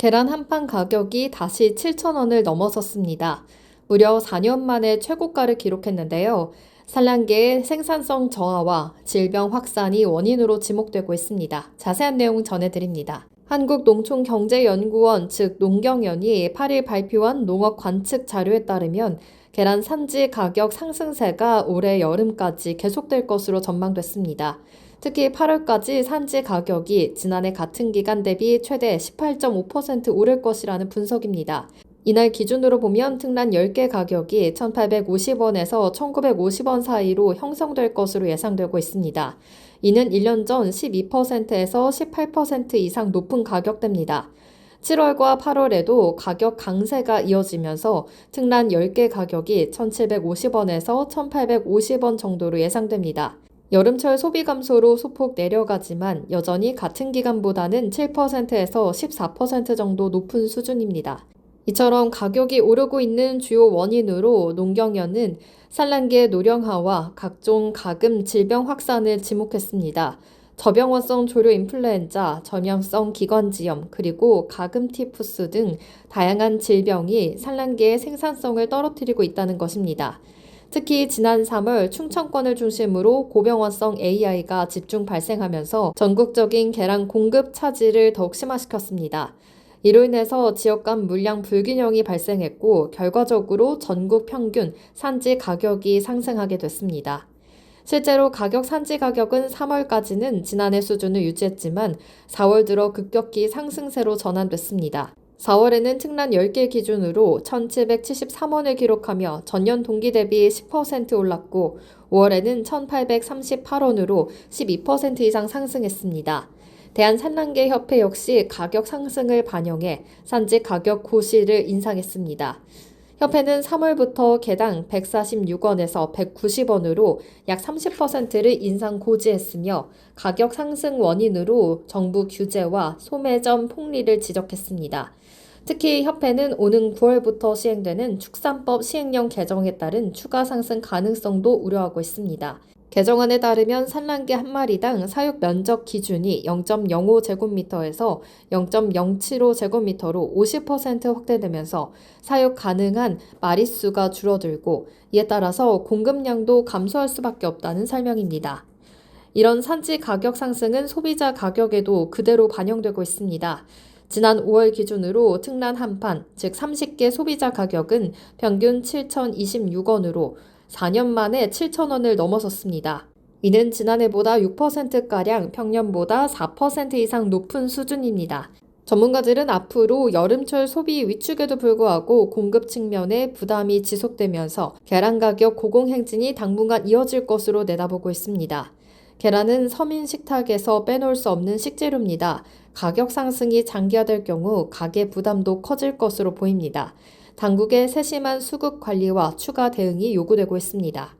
계란 한 판 가격이 다시 7,000원을 넘어섰습니다. 무려 4년 만에 최고가를 기록했는데요. 산란계의 생산성 저하와 질병 확산이 원인으로 지목되고 있습니다. 자세한 내용 전해드립니다. 한국농촌경제연구원 즉 농경연이 8일 발표한 농업 관측 자료에 따르면 계란 산지 가격 상승세가 올해 여름까지 계속될 것으로 전망됐습니다. 특히 8월까지 산지 가격이 지난해 같은 기간 대비 최대 18.5% 오를 것이라는 분석입니다. 이날 기준으로 보면 특란 10개 가격이 1,850원에서 1,950원 사이로 형성될 것으로 예상되고 있습니다. 이는 1년 전 12%에서 18% 이상 높은 가격대입니다. 7월과 8월에도 가격 강세가 이어지면서 특란 10개 가격이 1,750원에서 1,850원 정도로 예상됩니다. 여름철 소비 감소로 소폭 내려가지만 여전히 같은 기간보다는 7%에서 14% 정도 높은 수준입니다. 이처럼 가격이 오르고 있는 주요 원인으로 농경연은 산란계 노령화와 각종 가금 질병 확산을 지목했습니다. 저병원성 조류 인플루엔자, 전염성 기관지염, 그리고 가금 티푸스 등 다양한 질병이 산란계의 생산성을 떨어뜨리고 있다는 것입니다. 특히 지난 3월 충청권을 중심으로 고병원성 AI가 집중 발생하면서 전국적인 계란 공급 차질을 더욱 심화시켰습니다. 이로 인해서 지역 간 물량 불균형이 발생했고 결과적으로 전국 평균 산지 가격이 상승하게 됐습니다. 실제로 산지 가격은 3월까지는 지난해 수준을 유지했지만 4월 들어 급격히 상승세로 전환됐습니다. 4월에는 특란 10개 기준으로 1,773원을 기록하며 전년 동기 대비 10% 올랐고 5월에는 1,838원으로 12% 이상 상승했습니다. 대한산란계협회 역시 가격 상승을 반영해 산지 가격 고시를 인상했습니다. 협회는 3월부터 개당 146원에서 190원으로 약 30%를 인상 고지했으며 가격 상승 원인으로 정부 규제와 소매점 폭리를 지적했습니다. 특히 협회는 오는 9월부터 시행되는 축산법 시행령 개정에 따른 추가 상승 가능성도 우려하고 있습니다. 개정안에 따르면 산란계 한 마리당 사육 면적 기준이 0.05제곱미터에서 0.075제곱미터로 50% 확대되면서 사육 가능한 마리수가 줄어들고 이에 따라서 공급량도 감소할 수밖에 없다는 설명입니다. 이런 산지 가격 상승은 소비자 가격에도 그대로 반영되고 있습니다. 지난 5월 기준으로 특란 한 판, 즉 30개 소비자 가격은 평균 7,026원으로 4년 만에 7,000원을 넘어섰습니다. 이는 지난해보다 6%가량 평년보다 4% 이상 높은 수준입니다. 전문가들은 앞으로 여름철 소비 위축에도 불구하고 공급 측면에 부담이 지속되면서 계란 가격 고공행진이 당분간 이어질 것으로 내다보고 있습니다. 계란은 서민 식탁에서 빼놓을 수 없는 식재료입니다. 가격 상승이 장기화될 경우 가계 부담도 커질 것으로 보입니다. 당국의 세심한 수급 관리와 추가 대응이 요구되고 있습니다.